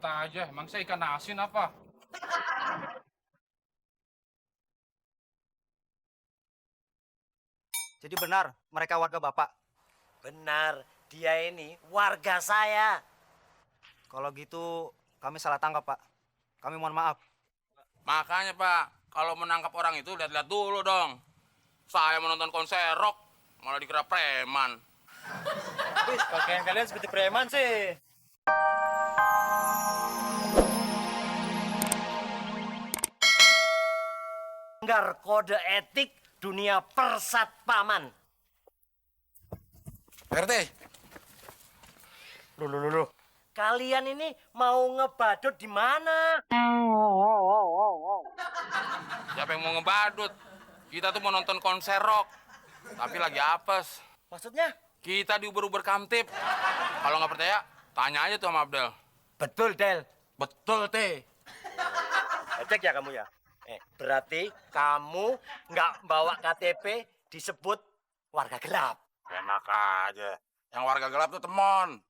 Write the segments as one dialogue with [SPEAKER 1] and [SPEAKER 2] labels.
[SPEAKER 1] aja. Emang saya ikan asin apa?
[SPEAKER 2] Jadi benar, mereka warga Bapak.
[SPEAKER 3] Benar, dia ini warga saya.
[SPEAKER 2] Kalau gitu, kami salah tangkap, Pak. Kami mohon maaf.
[SPEAKER 1] Makanya Pak, kalau menangkap orang itu lihat-lihat dulu dong. Saya menonton konser rock, malah dikira preman.
[SPEAKER 4] Wih, pakaian kalian seperti preman sih.
[SPEAKER 3] Melanggar kode etik dunia persatpaman.
[SPEAKER 1] RT,
[SPEAKER 3] Loh. Kalian ini mau ngebadut di mana?
[SPEAKER 1] siapa yang mau ngebadut? Kita tuh mau nonton konser rock, tapi lagi apes.
[SPEAKER 3] Maksudnya?
[SPEAKER 1] Kita diuber-uber kamtip. Kalau nggak percaya, tanya aja tuh sama Abdel.
[SPEAKER 3] Betul, Del.
[SPEAKER 1] Betul, Teh.
[SPEAKER 3] Cek ya kamu ya. Berarti kamu nggak bawa KTP disebut warga gelap.
[SPEAKER 1] Enak aja. Yang warga gelap tuh temon.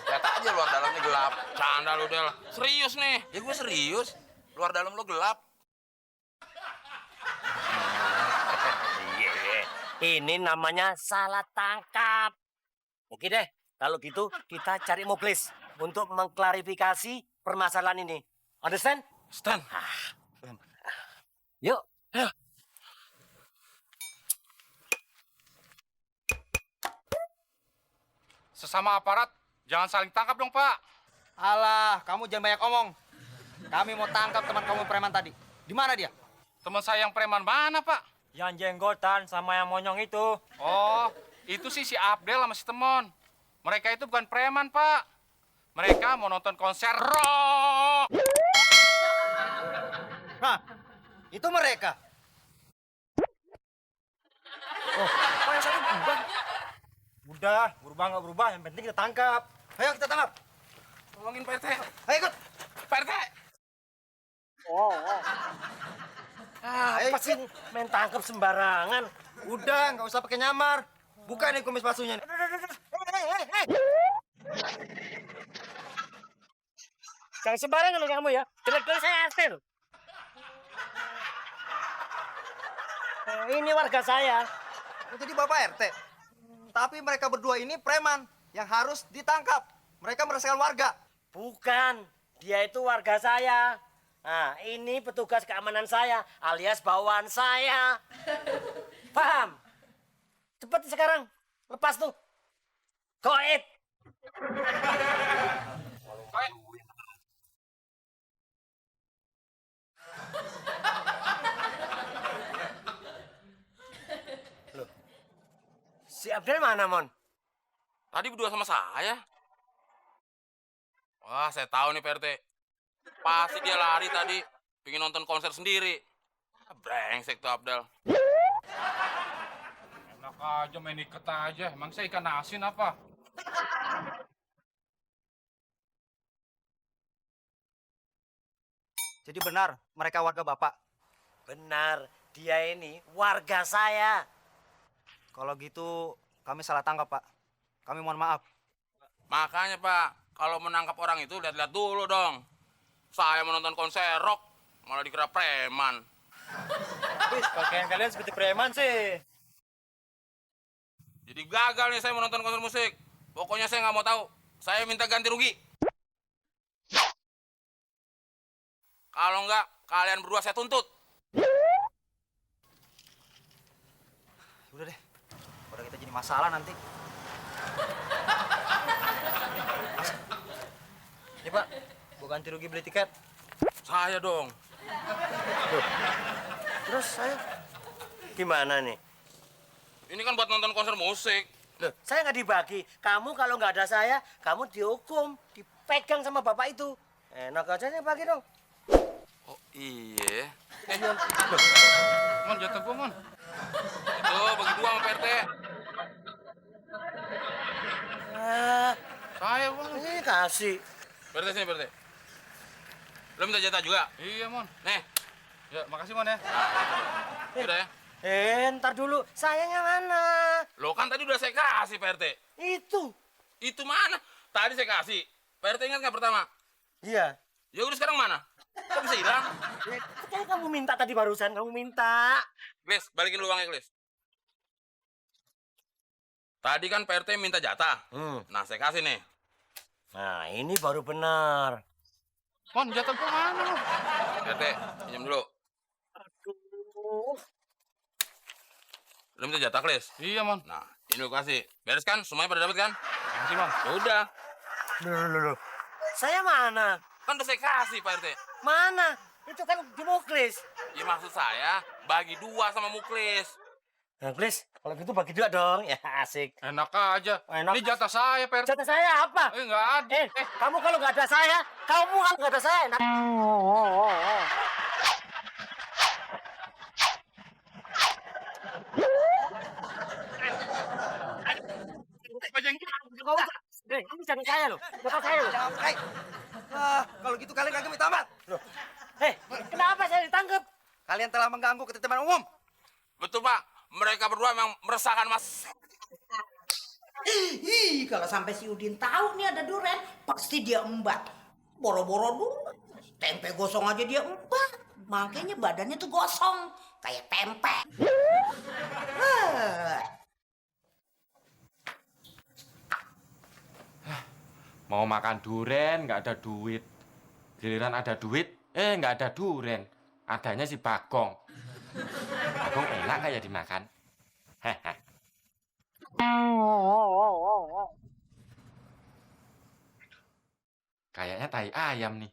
[SPEAKER 1] Lihat aja luar dalamnya gelap. Canda lu, Del. Serius nih. Ya gue serius. Luar dalam lu gelap.
[SPEAKER 3] Iya. Ini namanya salah tangkap. Oke deh, kalau gitu kita cari Muklis untuk mengklarifikasi permasalahan ini. Understand?
[SPEAKER 1] Stan.
[SPEAKER 3] Yuk.
[SPEAKER 1] Sesama aparat, jangan saling tangkap dong, Pak.
[SPEAKER 2] Alah, kamu jangan banyak omong. Kami mau tangkap teman kamu preman tadi. Di mana dia?
[SPEAKER 1] Teman saya yang preman mana, Pak?
[SPEAKER 4] Yang jenggotan sama yang monyong itu.
[SPEAKER 1] Oh, itu sih si Abdel sama si Temon. Mereka itu bukan preman, Pak. Mereka mau nonton konser rock.
[SPEAKER 2] Hah, itu mereka.
[SPEAKER 4] Kok yang satu berubah? Udah, berubah nggak berubah, yang penting kita tangkap.
[SPEAKER 2] Ayo kita tangkap.
[SPEAKER 1] Tolongin Pak RT.
[SPEAKER 2] Ayo ikut.
[SPEAKER 1] Pak RT.
[SPEAKER 3] Apa sih main tangkap sembarangan?
[SPEAKER 2] Udah, nggak usah pakai nyamar. Buka nih kumis palsunya.
[SPEAKER 3] Jangan sembarangan loh kamu ya. Jelek-jelek saya RT loh. Ini warga saya.
[SPEAKER 2] Oh, jadi Bapak RT. Tapi mereka berdua ini preman yang harus ditangkap. Mereka meresahkan warga.
[SPEAKER 3] Bukan, dia itu warga saya. Nah, ini petugas keamanan saya, alias bawaan saya. Paham? Cepet sekarang, lepas tuh. Goit. Loh, si Abdel mana, Mon?
[SPEAKER 1] Tadi berdua sama saya. Wah, saya tahu nih Pak RT. Pasti dia lari tadi. Pengen nonton konser sendiri. Brengsek tuh Abdel. Enak aja main iket aja. Emang saya ikan asin apa?
[SPEAKER 2] Jadi benar, mereka warga Bapak.
[SPEAKER 3] Benar, dia ini warga saya.
[SPEAKER 2] Kalau gitu, kami salah tangkap, Pak. Kami mohon maaf.
[SPEAKER 1] Makanya Pak, kalau menangkap orang itu lihat-lihat dulu dong. Saya menonton konser rock, malah dikira preman.
[SPEAKER 4] Wih, pakaian kalian seperti preman sih.
[SPEAKER 1] Jadi gagal nih saya menonton konser musik. Pokoknya saya nggak mau tahu. Saya minta ganti rugi. Kalau nggak, kalian berdua saya tuntut.
[SPEAKER 2] Udah deh. Udah kita jadi masalah nanti.
[SPEAKER 4] Nih Pak, bukan ganti rugi beli tiket.
[SPEAKER 1] Saya dong.
[SPEAKER 3] Terus saya gimana nih?
[SPEAKER 1] Ini kan buat nonton konser musik.
[SPEAKER 3] Loh, saya nggak dibagi. Kamu kalau nggak ada saya, kamu dihukum, dipegang sama bapak itu. Enak aja nih bagi dong.
[SPEAKER 1] Oh iya. Mon, jatah gua, Mon. Itu bagi dua sama Pak RT. Saya, Mon.
[SPEAKER 3] Ini kasih.
[SPEAKER 1] Pak RT sini, Pak RT. Lo minta jatah juga? Iya, Mon. Nih. Ya, makasih, Mon ya. Udah ya.
[SPEAKER 3] Ntar dulu. Sayangnya mana?
[SPEAKER 1] Lo kan tadi udah saya kasih, Pak RT.
[SPEAKER 3] Itu.
[SPEAKER 1] Itu mana? Tadi saya kasih. Pak RT ingat nggak pertama?
[SPEAKER 3] Iya.
[SPEAKER 1] Ya udah sekarang mana? Kok bisa hilang?
[SPEAKER 3] Ya, kan kamu minta tadi barusan, kamu minta.
[SPEAKER 1] Glis, balikin lu uangnya, Glis. Tadi kan Pak RT minta jatah. Nah, saya kasih nih.
[SPEAKER 3] Nah, ini baru benar.
[SPEAKER 1] Mon, jatah gua mana lu? RT, pinjam dulu.
[SPEAKER 3] Aduh.
[SPEAKER 1] Lu minta jatah, Glis? Iya, Mon. Nah, ini lu kasih. Beres kan? Semuanya pada dapat kan? Kasih, Mon. Ya udah.
[SPEAKER 3] Loh. Saya mana?
[SPEAKER 1] Kan udah saya kasih, Pak RT.
[SPEAKER 3] Mana? Itu kan di Muklis.
[SPEAKER 1] Ya maksud saya, bagi 2 sama Muklis.
[SPEAKER 3] Nah, Muklis, kalau gitu bagi 2 dong. Ya, asik.
[SPEAKER 1] Enak aja.
[SPEAKER 3] Enak.
[SPEAKER 1] Ini jatah saya, Pak RT.
[SPEAKER 3] Jatah saya apa?
[SPEAKER 1] Enggak ada.
[SPEAKER 3] Kamu kalau nggak ada saya, kamu kalau nggak ada saya. Enak. Kamu jatah saya loh. Jatah saya loh.
[SPEAKER 2] Jangan, kalau gitu kalian kagak minta amat.
[SPEAKER 3] Kenapa saya ditangkap?
[SPEAKER 2] Kalian telah mengganggu ketertiban umum.
[SPEAKER 1] Betul, Pak. Mereka berdua memang meresahkan Mas.
[SPEAKER 5] Ih, kalau sampai si Udin tahu nih ada duren, pasti dia embat. Boro-boro dulu. Tempe gosong aja dia embat. Makanya badannya tuh gosong, kayak tempe.
[SPEAKER 6] Mau makan duren, nggak ada duit. Giliran ada duit, nggak ada duren. Adanya si Bagong. Bagong enak kayak dimakan. Hehe. Kayaknya tai ayam nih.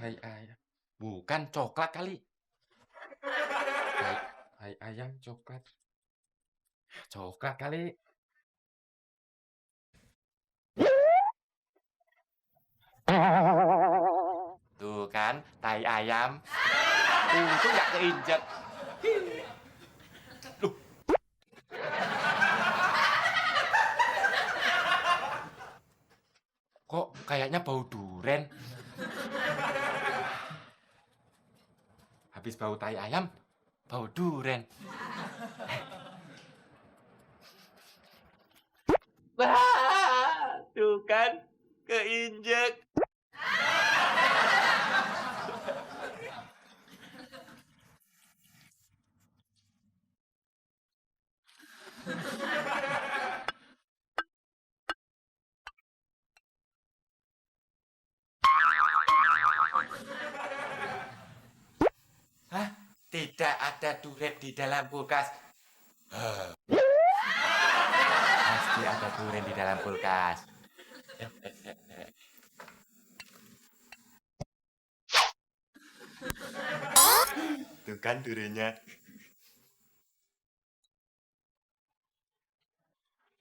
[SPEAKER 6] Tai ayam. Bukan coklat kali. Tai ayam coklat. Coklat kali. Tuh kan, tai ayam. Untung nggak keinjek. Loh. Kok kayaknya bau duren? Habis bau tai ayam, bau duren. Wah, tuh kan, keinjek. Hah? Tidak ada duren di dalam kulkas. Pasti ada duren di dalam kulkas. Tuh kan durennya.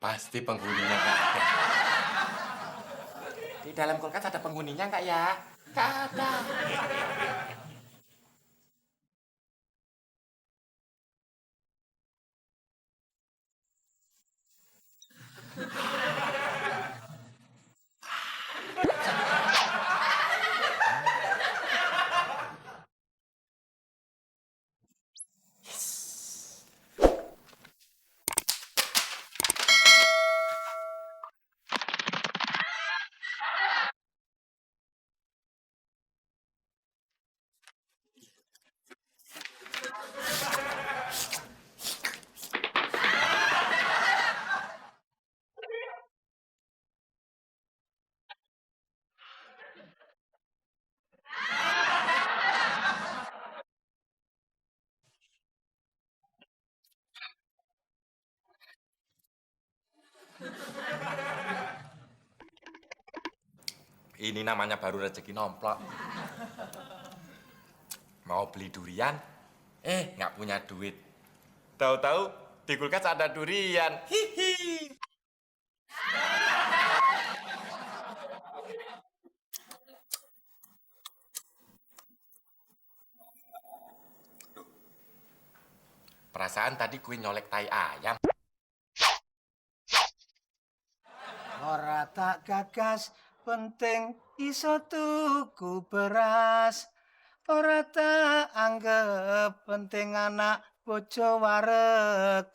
[SPEAKER 6] Pasti penghuninya nggak ada. Di dalam kulkas ada penghuninya nggak ya? Nggak ada. Ini namanya baru rezeki nomplok. Mau beli durian, nggak punya duit. Tahu-tahu di kulkas ada durian. Hihi. Perasaan tadi kue nyolek tai ayam.
[SPEAKER 7] Ora tak gagas penting iso tuku beras. Ora tak anggap penting anak bojo wareg.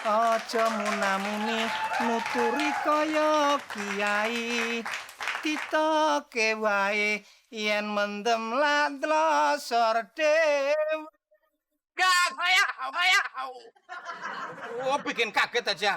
[SPEAKER 7] Aja munamuni nuturi kaya kiai. ditoke wae yen mendem lan tlosor dewe.
[SPEAKER 8] Gak, saya. Oh, bikin kaget aja.